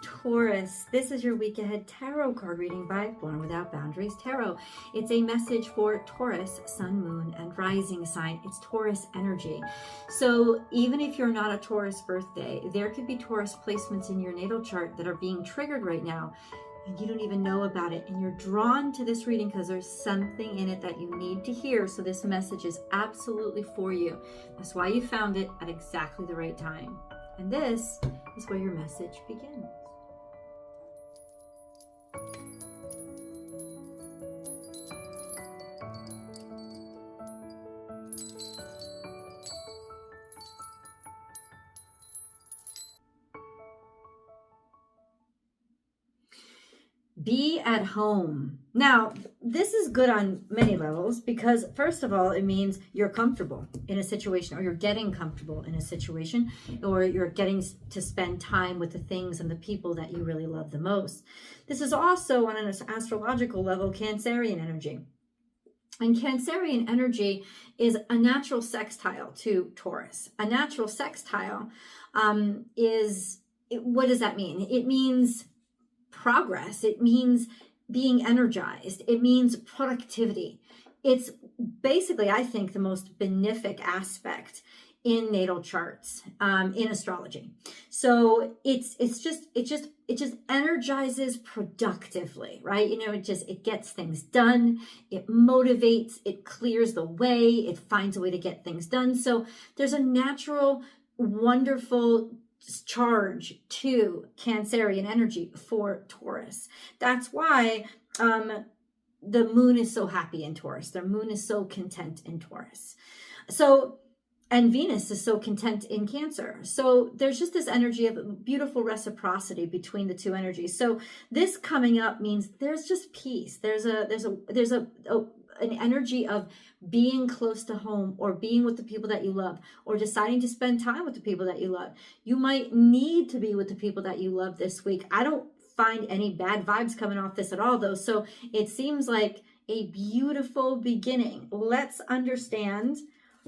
Taurus, this is your week ahead tarot card reading by Born Without Boundaries Tarot. It's a message for Taurus, sun, moon, and rising sign. It's Taurus energy. So even if you're not a Taurus birthday, there could be Taurus placements in your natal chart that are being triggered right now, and you don't even know about it. And you're drawn to this reading because there's something in it that you need to hear. So this message is absolutely for you. That's why you found it at exactly the right time. And this is where your message begins. Be at home. Now, this is good on many levels because, first of all, it means you're comfortable in a situation, or you're getting comfortable in a situation, or you're getting to spend time with the things and the people that you really love the most. This is also, on an astrological level, Cancerian energy. And Cancerian energy is a natural sextile to Taurus. A natural sextile what does that mean? It means progress. It means being energized. It means productivity. It's basically, I think, the most benefic aspect in natal charts, in astrology. So it just energizes productively, right? You know, it gets things done. It motivates. It clears the way. It finds a way to get things done. So there's a natural, wonderful charge to Cancerian energy for Taurus. That's why the moon is so happy in Taurus. The moon is so content in Taurus. So, and Venus is so content in Cancer. So there's just this energy of beautiful reciprocity between the two energies. So this coming up means there's just peace. There's an energy of being close to home, or being with the people that you love, or deciding to spend time with the people that you love. You might need to be with the people that you love this week. I don't find any bad vibes coming off this at all, though. So it seems like a beautiful beginning. Let's understand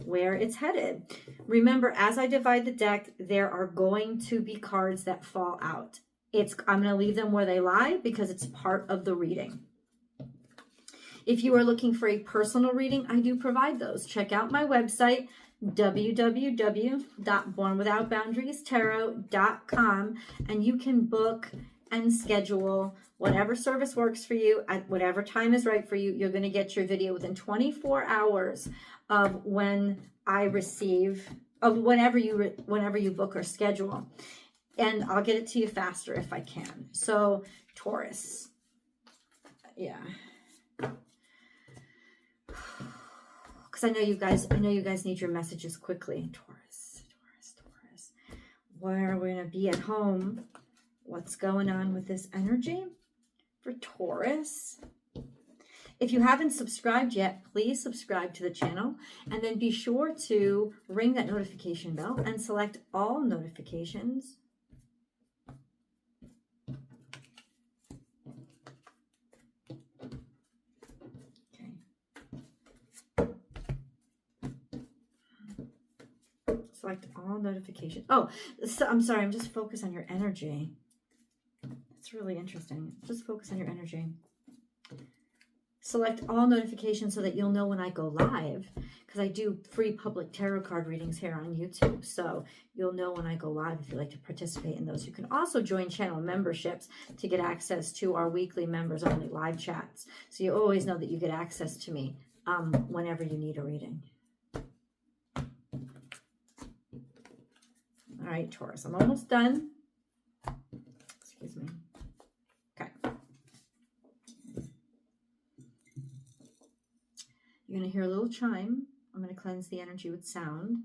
where it's headed. Remember, as I divide the deck, there are going to be cards that fall out. I'm going to leave them where they lie because it's part of the reading. If you are looking for a personal reading, I do provide those. Check out my website, www.bornwithoutboundariestarot.com, and you can book and schedule whatever service works for you at whatever time is right for you. You're going to get your video within 24 hours of when I receive, of whenever you book or schedule. And I'll get it to you faster if I can. So Taurus, yeah. Because I know you guys need your messages quickly. Taurus. Where we're going to be at home. What's going on with this energy for Taurus? If you haven't subscribed yet, please subscribe to the channel, and then be sure to ring that notification bell and select all notifications. Select all notifications. Oh, so I'm sorry. I'm just focused on your energy. That's really interesting. Just focus on your energy. Select all notifications so that you'll know when I go live, because I do free public tarot card readings here on YouTube. So you'll know when I go live if you'd like to participate in those. You can also join channel memberships to get access to our weekly members only live chats. So you always know that you get access to me whenever you need a reading. All right, Taurus, I'm almost done. Excuse me. Okay. You're going to hear a little chime. I'm going to cleanse the energy with sound.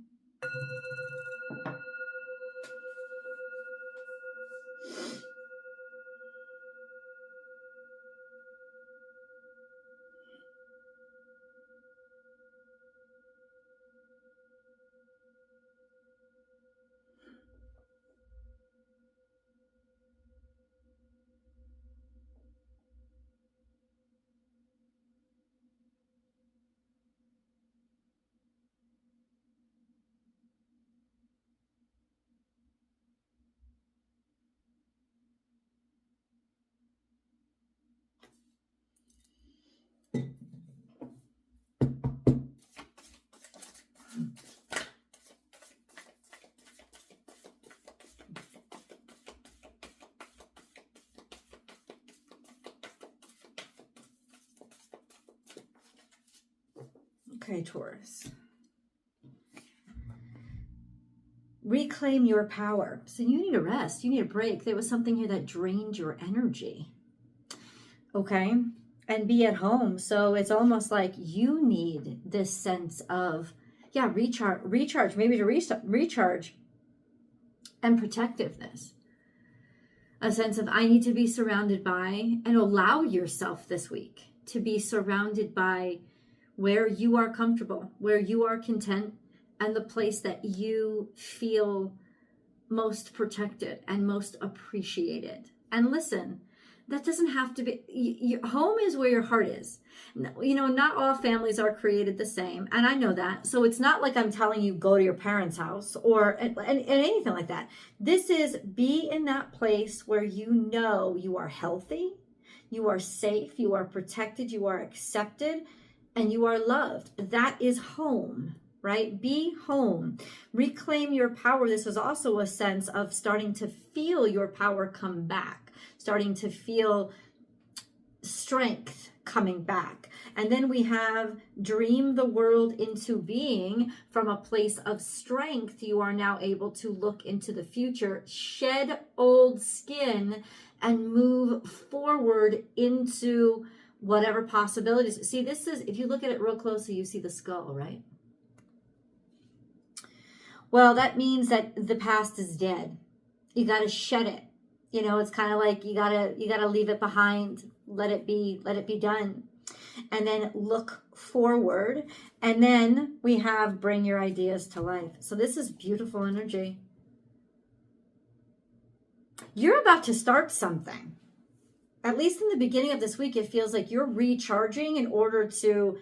Okay, Taurus. Reclaim your power. So you need a rest. You need a break. There was something here that drained your energy. Okay. And be at home. So it's almost like you need this sense of, yeah, recharge, maybe to recharge and protectiveness. A sense of, I need to be surrounded by, and allow yourself this week to be surrounded by where you are comfortable, where you are content, and the place that you feel most protected and most appreciated. And listen, that doesn't have to be, your home is where your heart is. You know, not all families are created the same. And I know that. So it's not like I'm telling you go to your parents' house or and anything like that. This is be in that place where you know you are healthy, you are safe, you are protected, you are accepted, and you are loved. That is home. Right? Be home. Reclaim your power. This is also a sense of starting to feel your power come back, starting to feel strength coming back. And then we have dream the world into being. From a place of strength, you are now able to look into the future, shed old skin, and move forward into whatever possibilities. See, this is, if you look at it real closely, you see the skull, right? Well, that means that the past is dead. You got to shed it. You know, it's kind of like you got to leave it behind, let it be done. And then look forward. And then we have bring your ideas to life. So this is beautiful energy. You're about to start something. At least in the beginning of this week, it feels like you're recharging in order to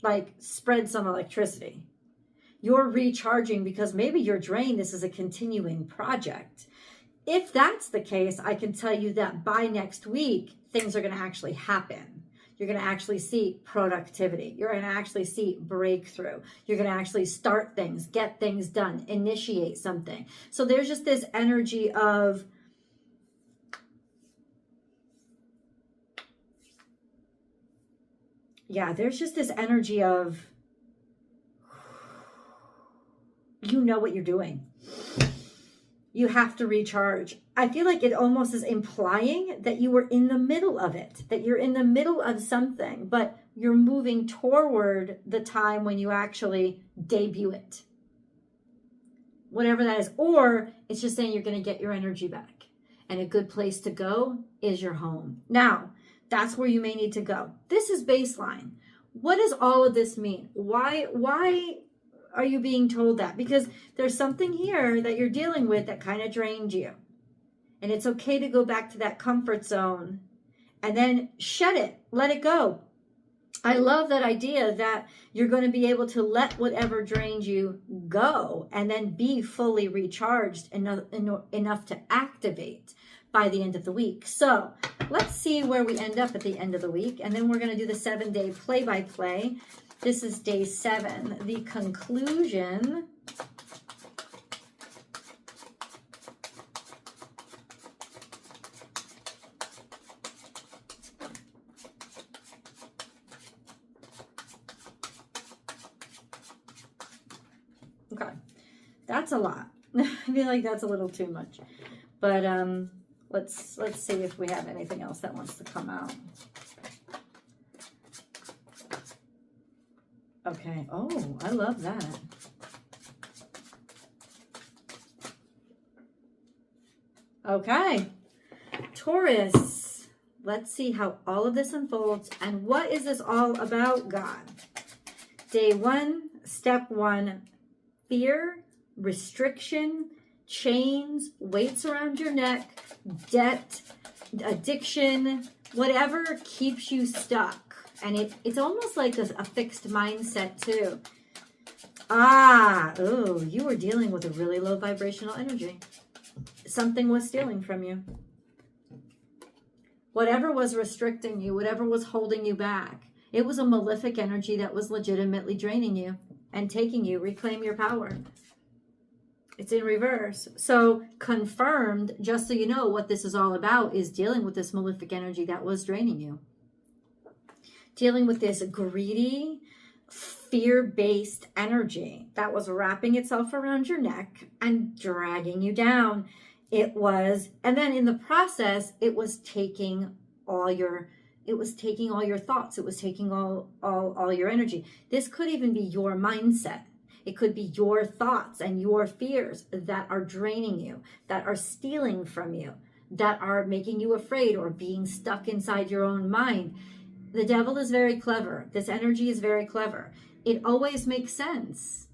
like spread some electricity. You're recharging because maybe you're drained. This is a continuing project. If that's the case, I can tell you that by next week, things are going to actually happen. You're going to actually see productivity. You're going to actually see breakthrough. You're going to actually start things, get things done, initiate something. So there's just this energy of, yeah, there's just this energy of, you know what you're doing. You have to recharge. I feel like it almost is implying that you were in the middle of it, that you're in the middle of something, but you're moving toward the time when you actually debut it. Whatever that is. Or it's just saying you're going to get your energy back. And a good place to go is your home. Now, that's where you may need to go. This is baseline. What does all of this mean? Why are you being told that? Because there's something here that you're dealing with that kind of drained you. And it's okay to go back to that comfort zone and then shed it, let it go. I love that idea that you're going to be able to let whatever drains you go and then be fully recharged enough to activate by the end of the week. So let's see where we end up at the end of the week. And then we're going to do the 7-day play-by-play. This is day 7, the conclusion. Okay, that's a lot. I feel like that's a little too much. But let's see if we have anything else that wants to come out. Okay. Oh, I love that. Okay. Taurus, let's see how all of this unfolds. And what is this all about, God? Day 1, step 1, fear, restriction, chains, weights around your neck, debt, addiction, whatever keeps you stuck. And it's almost like a fixed mindset too. You were dealing with a really low vibrational energy. Something was stealing from you. Whatever was restricting you, whatever was holding you back, it was a malefic energy that was legitimately draining you and taking you. Reclaim your power. It's in reverse. So confirmed, just so you know what this is all about, is dealing with this malefic energy that was draining you. Dealing with this greedy, fear-based energy that was wrapping itself around your neck and dragging you down. It was, and then in the process, it was taking all your thoughts. It was taking all your energy. This could even be your mindset. It could be your thoughts and your fears that are draining you, that are stealing from you, that are making you afraid or being stuck inside your own mind. The devil is very clever. This energy is very clever. It always makes sense.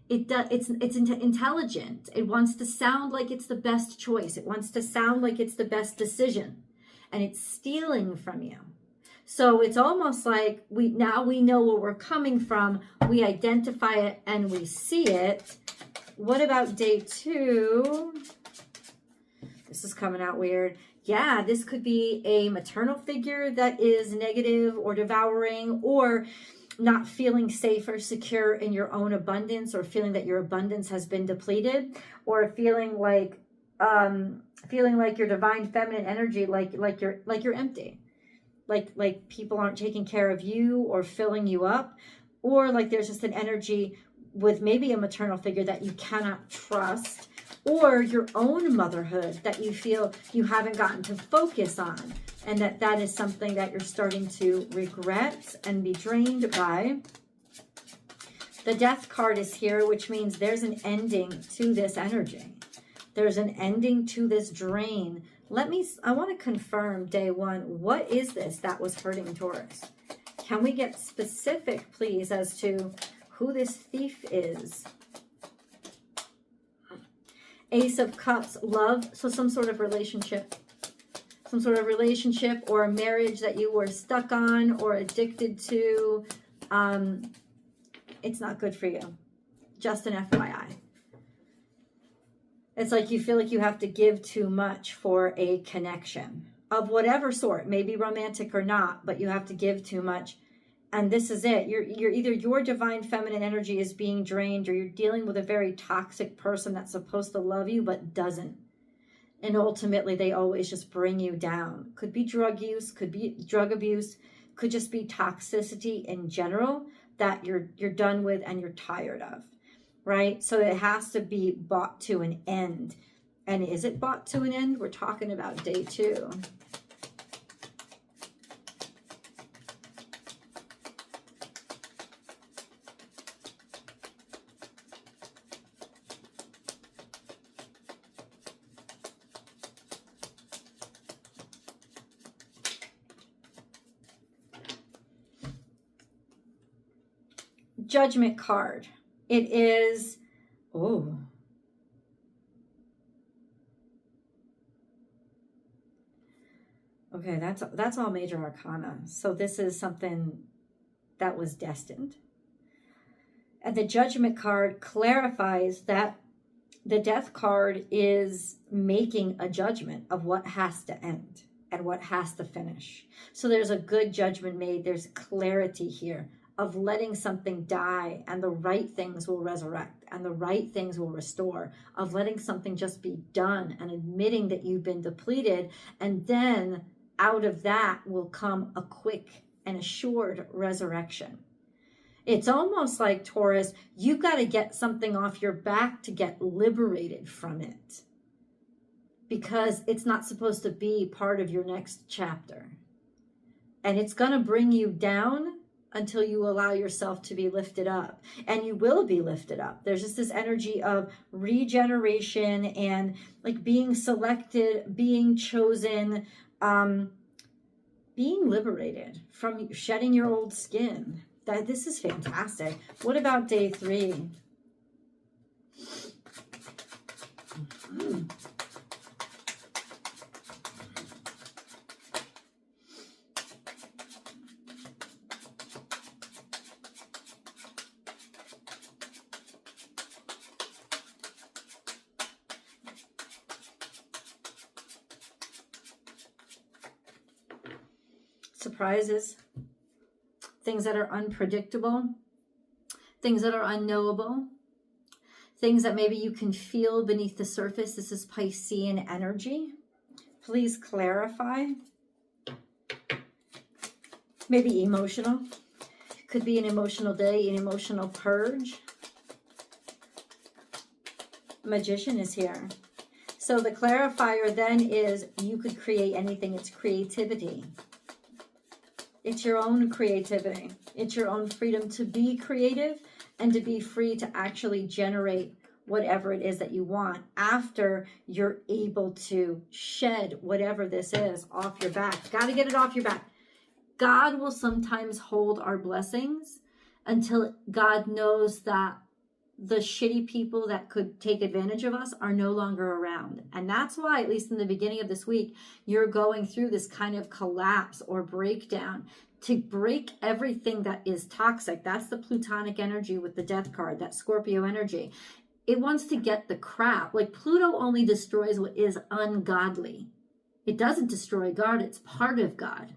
It's intelligent. It wants to sound like it's the best choice. It wants to sound like it's the best decision. And it's stealing from you. So it's almost like now we know where we're coming from. We identify it and we see it. What about day 2? This is coming out weird. Yeah, this could be a maternal figure that is negative or devouring, or not feeling safe or secure in your own abundance, or feeling that your abundance has been depleted, or feeling like your divine feminine energy, like you're empty, like people aren't taking care of you or filling you up, or like there's just an energy with maybe a maternal figure that you cannot trust, or your own motherhood that you feel you haven't gotten to focus on, and that is something that you're starting to regret and be drained by. The Death card is here, which means there's an ending to this energy. There's an ending to this drain. I want to confirm day 1. What is this that was hurting Taurus? Can we get specific, please, as to who this thief is? Ace of Cups, love. So some sort of relationship or a marriage that you were stuck on or addicted to. It's not good for you. Just an FYI. It's like you feel like you have to give too much for a connection of whatever sort, maybe romantic or not, but you have to give too much. And this is it. You're either your divine feminine energy is being drained, or you're dealing with a very toxic person that's supposed to love you but doesn't. And ultimately, they always just bring you down. Could be drug use, could be drug abuse, could just be toxicity in general that you're done with and you're tired of, right? So it has to be brought to an end. And is it brought to an end? We're talking about day 2. Judgment card. It is, okay, that's all major arcana. So this is something that was destined. And the Judgment card clarifies that the Death card is making a judgment of what has to end and what has to finish. So there's a good judgment made. There's clarity here of letting something die, and the right things will resurrect and the right things will restore, of letting something just be done and admitting that you've been depleted. And then out of that will come a quick and assured resurrection. It's almost like, Taurus, you've got to get something off your back to get liberated from it, because it's not supposed to be part of your next chapter. And it's going to bring you down until you allow yourself to be lifted up. And you will be lifted up. There's just this energy of regeneration and like being selected, being chosen, being liberated from shedding your old skin. This is fantastic. What about day 3? Surprises, things that are unpredictable, things that are unknowable, things that maybe you can feel beneath the surface. This is Piscean energy. Please clarify. Maybe emotional. Could be an emotional day, an emotional purge. Magician is here. So the clarifier then is you could create anything. It's creativity. It's your own creativity. It's your own freedom to be creative and to be free to actually generate whatever it is that you want after you're able to shed whatever this is off your back. Got to get it off your back. God will sometimes hold our blessings until God knows that the shitty people that could take advantage of us are no longer around. And that's why, at least in the beginning of this week, you're going through this kind of collapse or breakdown to break everything that is toxic. That's the Plutonic energy with the death card, that Scorpio energy. It wants to get the crap. Like Pluto only destroys what is ungodly. It doesn't destroy God. It's part of God.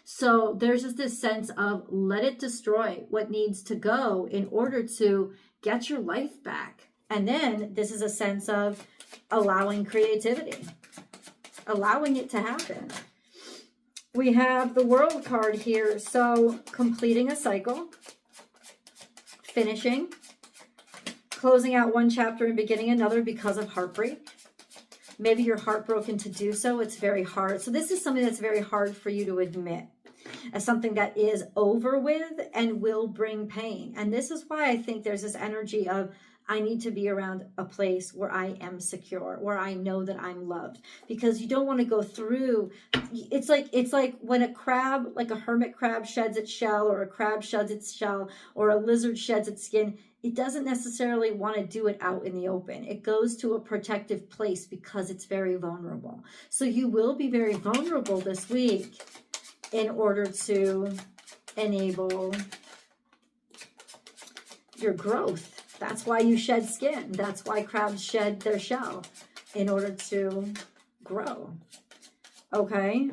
So there's just this sense of let it destroy what needs to go in order to get your life back. And then this is a sense of allowing creativity, allowing it to happen. We have the World card here. So completing a cycle, finishing, closing out one chapter and beginning another because of heartbreak. Maybe you're heartbroken to do so. It's very hard. So this is something that's very hard for you to admit as something that is over with and will bring pain. And this is why I think there's this energy of I need to be around a place where I am secure, where I know that I'm loved, because you don't want to go through. It's like when a crab, like a hermit crab sheds its shell, or a crab sheds its shell, or a lizard sheds its skin. It doesn't necessarily want to do it out in the open. It goes to a protective place because it's very vulnerable. So you will be very vulnerable this week in order to enable your growth. That's why you shed skin. That's why crabs shed their shell, in order to grow. Okay?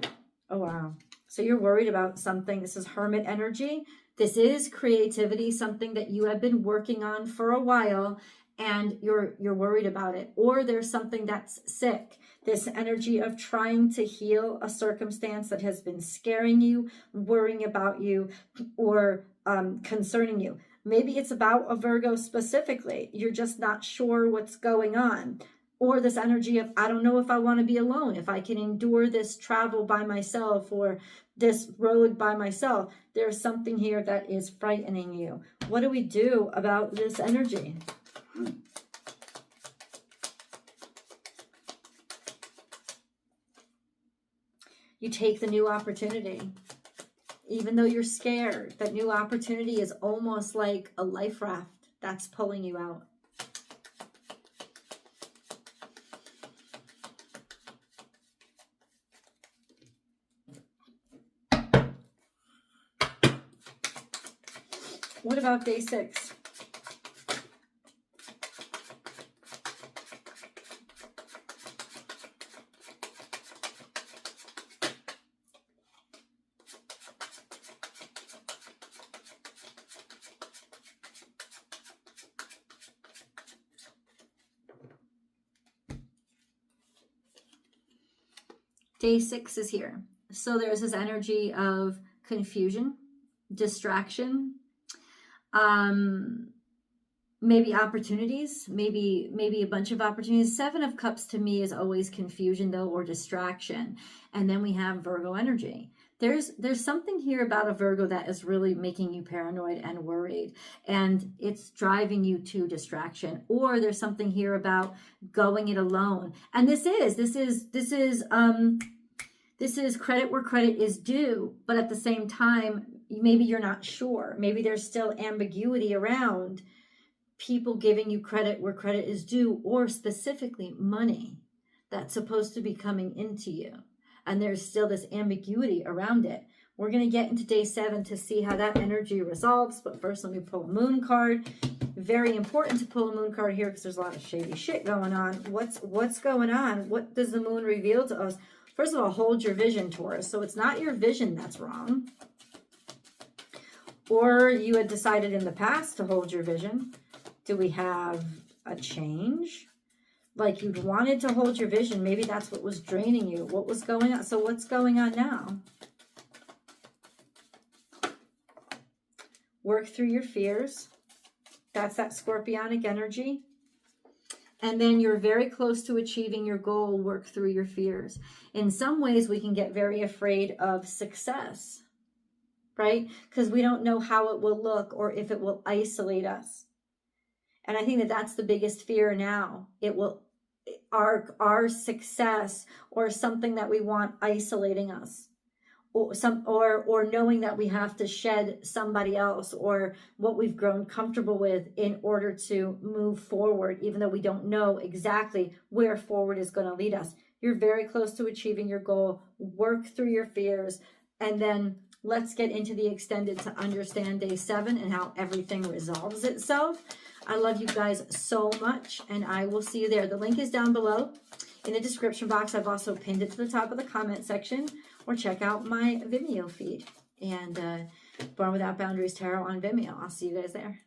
Oh, wow. So you're worried about something. This is Hermit energy. This is creativity, something that you have been working on for a while, and you're worried about it. Or there's something that's sick. This energy of trying to heal a circumstance that has been scaring you, worrying about you, or concerning you. Maybe it's about a Virgo specifically. You're just not sure what's going on. Or this energy of, I don't know if I want to be alone, if I can endure this travel by myself or this road by myself. There's something here that is frightening you. What do we do about this energy? You take the new opportunity. Even though you're scared, that new opportunity is almost like a life raft that's pulling you out. What about day 6? Day 6 is here. So there's this energy of confusion, distraction, maybe opportunities, maybe a bunch of opportunities. 7 of Cups to me is always confusion though, or distraction. And then we have Virgo energy. There's something here about a Virgo that is really making you paranoid and worried, and it's driving you to distraction. Or there's something here about going it alone. And this is credit where credit is due, but at the same time, maybe you're not sure. Maybe there's still ambiguity around people giving you credit where credit is due, or specifically money that's supposed to be coming into you. And there's still this ambiguity around it. We're going to get into day 7 to see how that energy resolves. But first, let me pull a moon card. Very important to pull a moon card here because there's a lot of shady shit going on. What's going on? What does the moon reveal to us? First of all, hold your vision, Taurus. So it's not your vision that's wrong. Or you had decided in the past to hold your vision. Do we have a change? Like you'd wanted to hold your vision. Maybe that's what was draining you. What was going on? So what's going on now? work through your fears. That's that scorpionic energy. And then you're very close to achieving your goal, work through your fears. In some ways, we can get very afraid of success, right? Because we don't know how it will look or if it will isolate us. And I think that that's the biggest fear now. It will, our success or something that we want isolating us. Or knowing that we have to shed somebody else or what we've grown comfortable with in order to move forward, even though we don't know exactly where forward is going to lead us. You're very close to achieving your goal. Work through your fears. And then let's get into the extended to understand day 7 and how everything resolves itself. I love you guys so much, and I will see you there. The link is down below in the description box. I've also pinned it to the top of the comment section, or check out my Vimeo feed and Born Without Boundaries Tarot on Vimeo. I'll see you guys there.